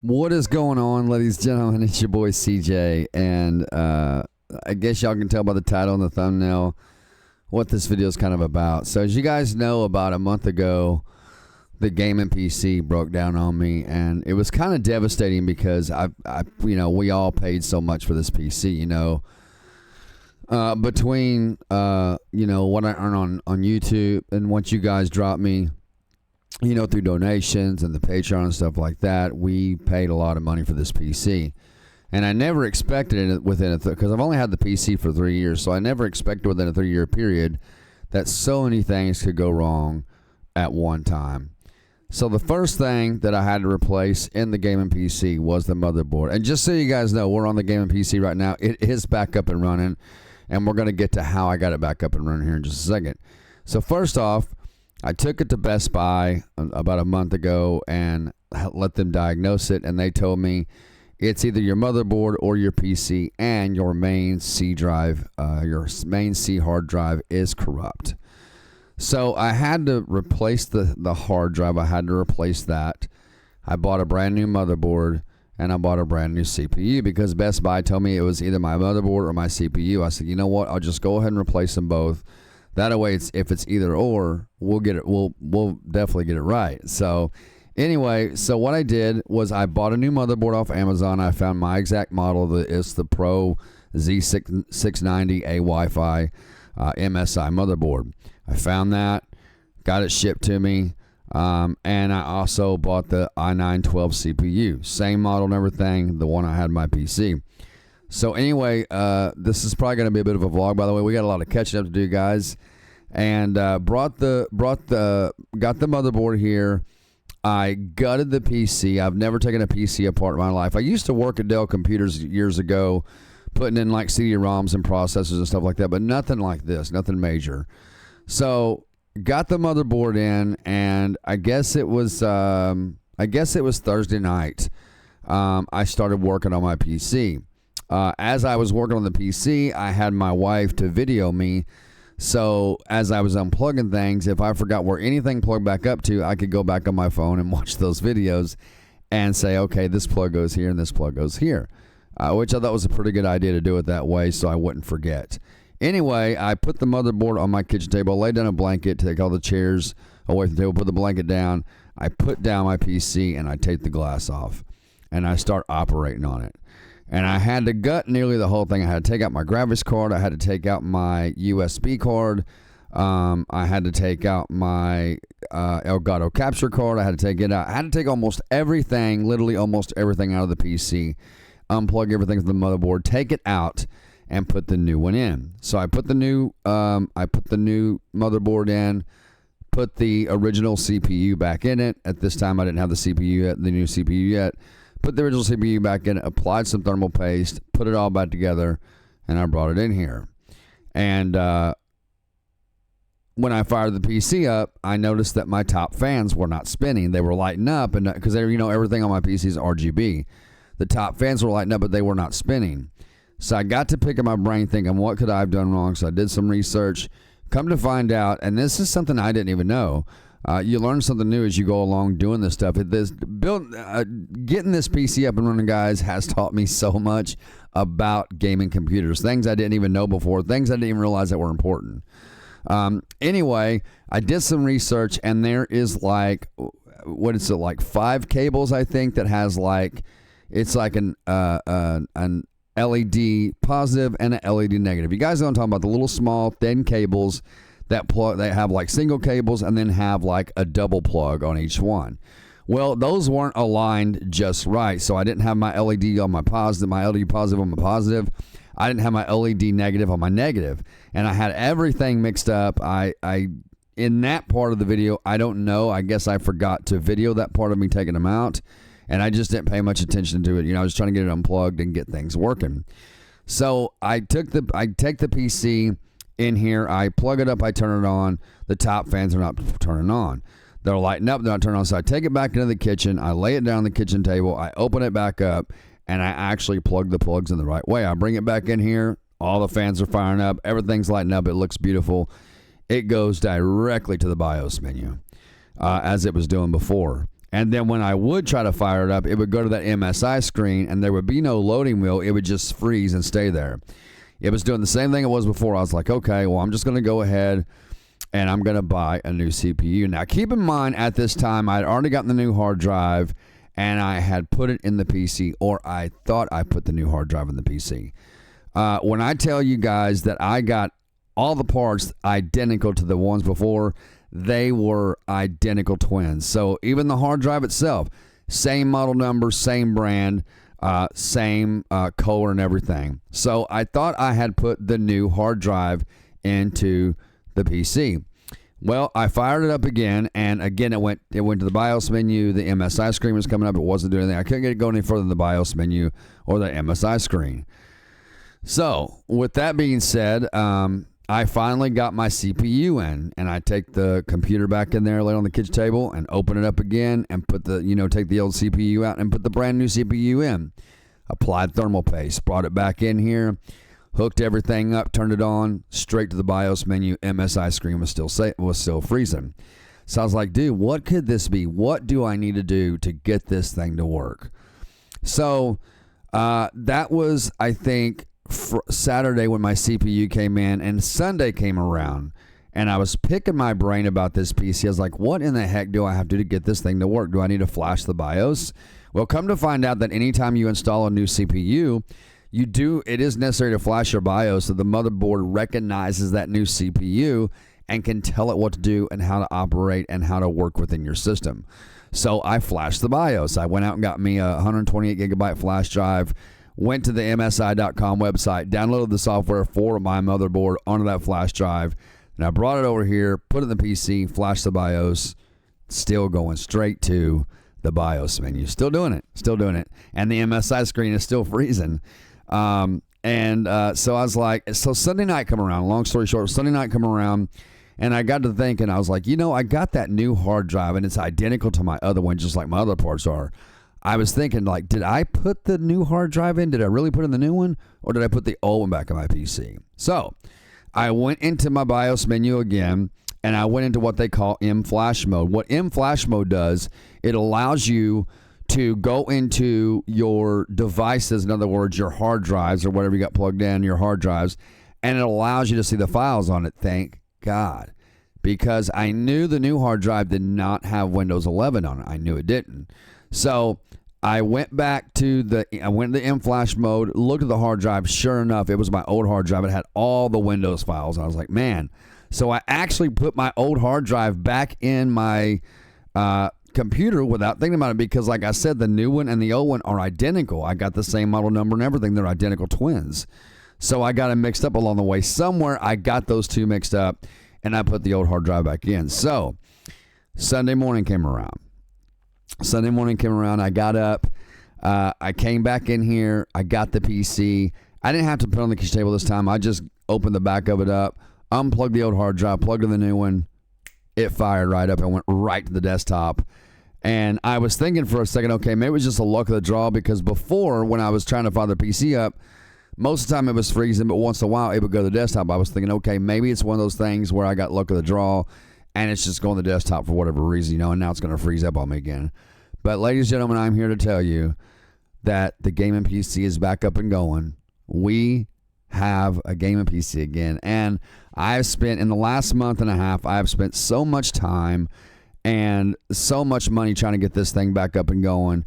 What is going on, ladies and gentlemen? It's your boy CJ, and I guess y'all can tell by the title and the thumbnail what this video is kind of about. So as you guys know, about a month ago, the gaming PC broke down on me, and it was kind of devastating because we all paid so much for this PC, between what I earn on YouTube and what you guys drop me, through donations and the Patreon and stuff like that. We paid a lot of money for this PC, and I never expected it within because I've only had the PC for 3 years, so I never expected within a 3-year period that so many things could go wrong at one time. So the first thing that I had to replace in the gaming PC was the motherboard. And just so you guys know, we're on the gaming PC right now. It is back up and running, and we're going to get to how I got it back up and running here in just a second. So first off, I took it to Best Buy about a month ago and let them diagnose it, and they told me it's either your motherboard or your PC, and your main C drive, your main C hard drive is corrupt. So I had to replace the hard drive. I had to replace that. I bought a brand new motherboard, and I bought a brand new CPU because Best Buy told me it was either my motherboard or my CPU. I said, you know what? I'll just go ahead and replace them both. That way, if it's either or, we'll get it. We'll definitely get it right. So anyway, so what I did was I bought a new motherboard off Amazon. I found my exact model. It's the Pro Z690A Wi-Fi MSI motherboard. I found that, got it shipped to me, and I also bought the i9-12 CPU, same model and everything, the one I had in my PC. So anyway, this is probably going to be a bit of a vlog. By the way, we got a lot of catching up to do, guys. And got the motherboard here. I gutted the PC. I've never taken a PC apart in my life. I used to work at Dell Computers years ago, putting in like CD-ROMs and processors and stuff like that, but nothing like this, nothing major. So got the motherboard in, and I guess it was Thursday night. I started working on my PC. As I was working on the PC, I had my wife to video me. So as I was unplugging things, if I forgot where anything plugged back up to, I could go back on my phone and watch those videos and say, okay, this plug goes here and this plug goes here, which I thought was a pretty good idea to do it that way so I wouldn't forget. Anyway, I put the motherboard on my kitchen table, laid down a blanket, take all the chairs away from the table, put the blanket down. I put down my PC, and I take the glass off, and I start operating on it. And I had to gut nearly the whole thing. I had to take out my graphics card. I had to take out my USB card. I had to take out my Elgato capture card. I had to take it out. I had to take almost everything, literally almost everything out of the PC, unplug everything from the motherboard, take it out, and put the new one in. So I put the new motherboard in, put the original CPU back in it. At this time, I didn't have the new CPU yet. Put the original CPU back in, applied some thermal paste, put it all back together, and I brought it in here. And when I fired the PC up, I noticed that my top fans were not spinning. They were lighting up, and because everything on my PC is RGB. The top fans were lighting up, but they were not spinning. So I got to pick up my brain thinking, what could I have done wrong? So I did some research. Come to find out, and this is something I didn't even know. You learn something new as you go along doing this stuff. Getting this PC up and running, guys, has taught me so much about gaming computers. Things I didn't even know before. Things I didn't even realize that were important. Anyway, I did some research, and there is like 5 cables, I think, that has it's like an LED positive and an LED negative. You guys know what I'm talking about, the little small thin cables that plug. They have like single cables and then have like a double plug on each one. Well, those weren't aligned just right, so I didn't have my LED on my positive, my LED positive on my positive. I didn't have my LED negative on my negative, and I had everything mixed up. I in that part of the video, I don't know. I guess I forgot to video that part of me taking them out, and I just didn't pay much attention to it. I was trying to get it unplugged and get things working. So I take the PC in here, I plug it up, I turn it on. The top fans are not turning on. They're lighting up, they're not turning on. So I take it back into the kitchen, I lay it down on the kitchen table, I open it back up, and I actually plug the plugs in the right way. I bring it back in here, all the fans are firing up, everything's lighting up, it looks beautiful. It goes directly to the BIOS menu, as it was doing before. And then when I would try to fire it up, it would go to that MSI screen and there would be no loading wheel. It would just freeze and stay there. It was doing the same thing it was before. I was like, okay, well, I'm just going to go ahead and I'm going to buy a new CPU. Now, keep in mind, at this time, I had already gotten the new hard drive, and I had put it in the PC, or I thought I put the new hard drive in the PC. When I tell you guys that I got all the parts identical to the ones before, they were identical twins. So even the hard drive itself, same model number, same brand, same color and everything. So I thought I had put the new hard drive into the PC. Well, I fired it up again, and again it went to the BIOS menu. The MSI screen was coming up. It wasn't doing anything. I couldn't get it going any further than the BIOS menu or the MSI screen. So with that being said, I finally got my CPU in, and I take the computer back in there, lay it on the kitchen table, and open it up again, and put the, take the old CPU out and put the brand new CPU in. Applied thermal paste, brought it back in here, hooked everything up, turned it on, straight to the BIOS menu. MSI screen was still freezing. So I was like, dude, what could this be? What do I need to do to get this thing to work? So that was, I think, Saturday when my CPU came in, and Sunday came around, and I was picking my brain about this PC. I was like, what in the heck do I have to do to get this thing to work? Do I need to flash the BIOS? Well, come to find out that anytime you install a new CPU, it is necessary to flash your BIOS so the motherboard recognizes that new CPU and can tell it what to do and how to operate and how to work within your system. So I flashed the BIOS. I went out and got me a 128 gigabyte flash drive, went to the MSI.com website, downloaded the software for my motherboard onto that flash drive, and I brought it over here, put it in the PC, flashed the BIOS, still going straight to the BIOS menu. Still doing it. And the MSI screen is still freezing. So I was like, so Sunday night come around, long story short, Sunday night come around, and I got to thinking, I was like, I got that new hard drive, and it's identical to my other one, just like my other parts are. I was thinking, like, did I put the new hard drive in? Did I really put in the new one? Or did I put the old one back in my PC? So I went into my BIOS menu again, and I went into what they call M-Flash mode. What M-Flash mode does, it allows you to go into your devices, in other words, your hard drives or whatever you got plugged in, your hard drives, and it allows you to see the files on it. Thank God. Because I knew the new hard drive did not have Windows 11 on it. I knew it didn't. So I went back to the M-Flash mode, looked at the hard drive. Sure enough, it was my old hard drive. It had all the Windows files. I was like, man. So I actually put my old hard drive back in my computer without thinking about it, because like I said, the new one and the old one are identical. I got the same model number and everything. They're identical twins. So I got them mixed up along the way. Somewhere I got those two mixed up, and I put the old hard drive back in. So Sunday morning came around. I got up. I came back in here. I got the PC. I didn't have to put it on the kitchen table this time. I just opened the back of it up, unplugged the old hard drive, plugged in the new one. It fired right up and went right to the desktop. And I was thinking for a second, okay, maybe it was just a luck of the draw, because before, when I was trying to fire the PC up, most of the time it was freezing, but once in a while it would go to the desktop. I was thinking, okay, maybe it's one of those things where I got luck of the draw, and it's just going to the desktop for whatever reason, and now it's going to freeze up on me again. But ladies and gentlemen, I'm here to tell you that the gaming PC is back up and going. We have a gaming PC again, and I've spent, in the last month and a half, I have spent so much time and so much money trying to get this thing back up and going.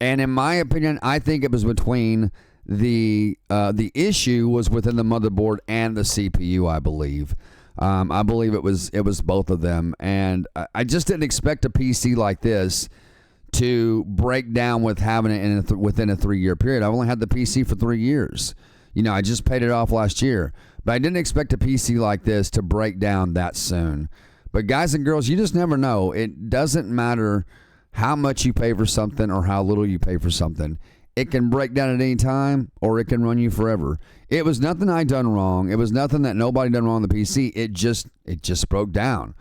And in my opinion, I think it was between the issue was within the motherboard and the CPU, I believe. I believe it was both of them, and I just didn't expect a PC like this to break down with having it within a 3-year period. I've only had the PC for 3 years. I just paid it off last year, but I didn't expect a PC like this to break down that soon. But guys and girls, you just never know. It doesn't matter how much you pay for something or how little you pay for something. It can break down at any time, or it can run you forever. It was nothing I done wrong. It was nothing that nobody done wrong on the PC. It just broke down.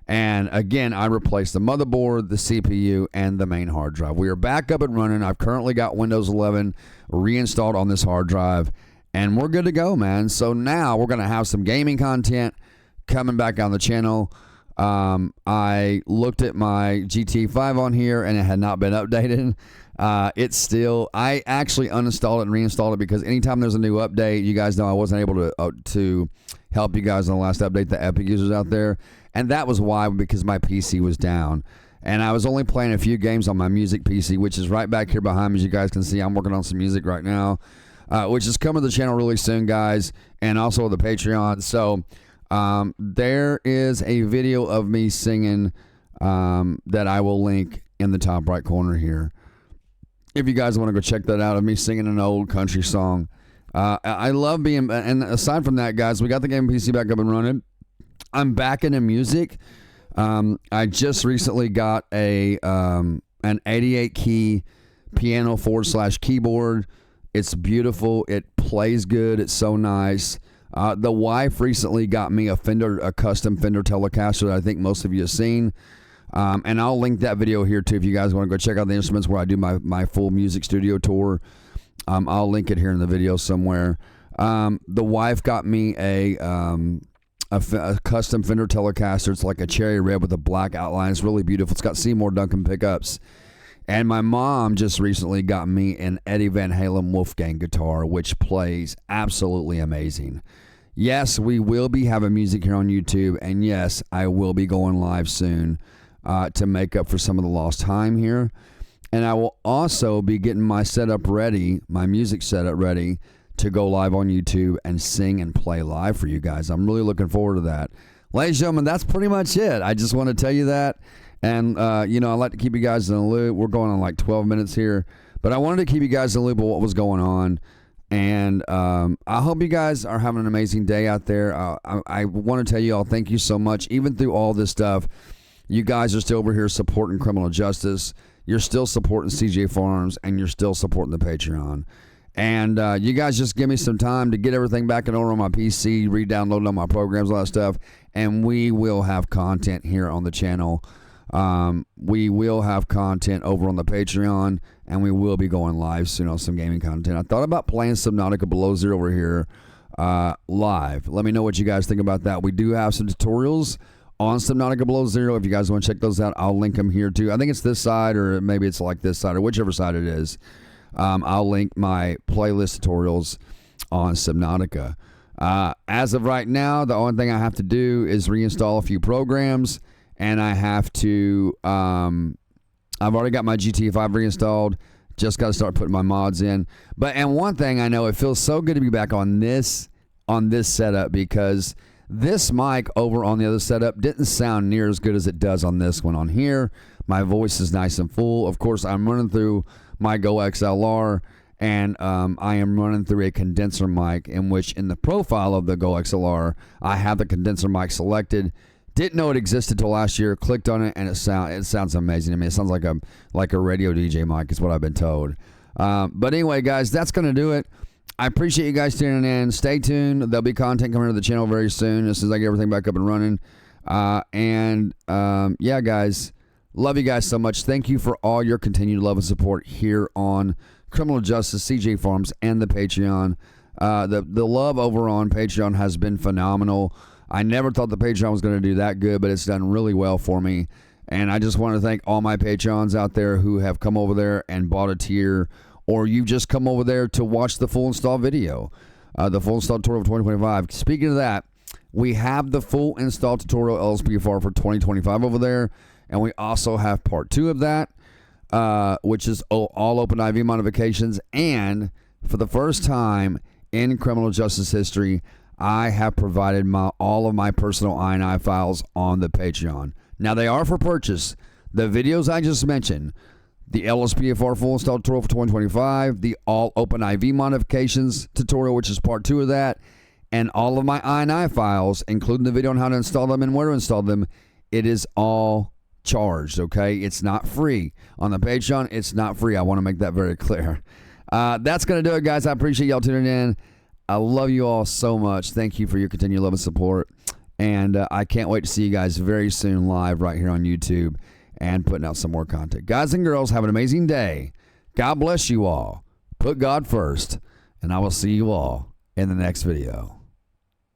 And again, I replaced the motherboard, the CPU, and the main hard drive. We are back up and running. I've currently got Windows 11 reinstalled on this hard drive, and we're good to go, man. So now we're going to have some gaming content coming back on the channel. I looked at my GT5 on here and it had not been updated. It's still, I actually uninstalled it and reinstalled it because anytime there's a new update, you guys know I wasn't able to help you guys on the last update, the Epic users out there. And that was why, because my PC was down. And I was only playing a few games on my music PC, which is right back here behind me. As you guys can see, I'm working on some music right now, which is coming to the channel really soon, guys, and also the Patreon. So there is a video of me singing that I will link in the top right corner here. If you guys want to go check that out, of me singing an old country song. I love being, and aside from that, guys, we got the game PC back up and running. I'm back into music. I just recently got an 88 key piano / keyboard. It's beautiful. It plays good. It's so nice. The wife recently got me a custom Fender Telecaster that I think most of you have seen. And I'll link that video here too if you guys want to go check out the instruments where I do my full music studio tour. I'll link it here in the video somewhere. The wife got me a custom Fender Telecaster. It's like a cherry red with a black outline. It's really beautiful. It's got Seymour Duncan pickups. And my mom just recently got me an Eddie Van Halen Wolfgang guitar, which plays absolutely amazing. Yes, we will be having music here on YouTube, and yes, I will be going live soon to make up for some of the lost time here. And I will also be getting my setup ready, my music setup ready, to go live on YouTube and sing and play live for you guys. I'm really looking forward to that. Ladies and gentlemen, that's pretty much it. I just want to tell you that. And, I like to keep you guys in the loop. We're going on like 12 minutes here. But I wanted to keep you guys in the loop of what was going on. And I hope you guys are having an amazing day out there. I want to tell you all thank you so much. Even through all this stuff, you guys are still over here supporting criminal justice. You're still supporting CJ Farms. And you're still supporting the Patreon. And you guys just give me some time to get everything back in order on my PC, re-download all my programs, all that stuff. And we will have content here on the channel. We will have content over on the Patreon, and we will be going live soon on some gaming content. I thought about playing Subnautica Below Zero over here live. Let me know what you guys think about that. We do have some tutorials on Subnautica Below Zero. If you guys want to check those out, I'll link them here too. I think it's this side, or maybe it's like this side, or whichever side it is. I'll link my playlist tutorials on Subnautica. As of right now, the only thing I have to do is reinstall a few programs. And I have to, I've already got my GT5 reinstalled. Just got to start putting my mods in. And one thing I know, it feels so good to be back on this setup, because this mic over on the other setup didn't sound near as good as it does on this one. On here, my voice is nice and full. Of course, I'm running through my Go XLR, and I am running through a condenser mic, in which in the profile of the Go XLR, I have the condenser mic selected. Didn't know it existed till last year. Clicked on it, and it sounds amazing to me. It sounds like a radio DJ mic, is what I've been told. But anyway, guys, that's gonna do it. I appreciate you guys tuning in. Stay tuned. There'll be content coming to the channel very soon as soon as I get everything back up and running. Yeah, guys, love you guys so much. Thank you for all your continued love and support here on Criminal Justice, CJ Farms, and the Patreon. The love over on Patreon has been phenomenal. I never thought the Patreon was going to do that good, but it's done really well for me. And I just want to thank all my Patreons out there who have come over there and bought a tier, or you just come over there to watch the full install video, the full install tutorial of 2025. Speaking of that, we have the full install tutorial LSPDFR for 2025 over there, and we also have part 2 of that, which is all open IV modifications. And for the first time in criminal justice history, I have provided all of my personal INI files on the Patreon. Now, they are for purchase. The videos I just mentioned, the LSPDFR full install tutorial for 2025, the all open IV modifications tutorial, which is part 2 of that, and all of my INI files, including the video on how to install them and where to install them, it is all charged, okay? It's not free. On the Patreon, it's not free. I want to make that very clear. That's going to do it, guys. I appreciate y'all tuning in. I love you all so much. Thank you for your continued love and support. And I can't wait to see you guys very soon live right here on YouTube and putting out some more content. Guys and girls, have an amazing day. God bless you all. Put God first. And I will see you all in the next video.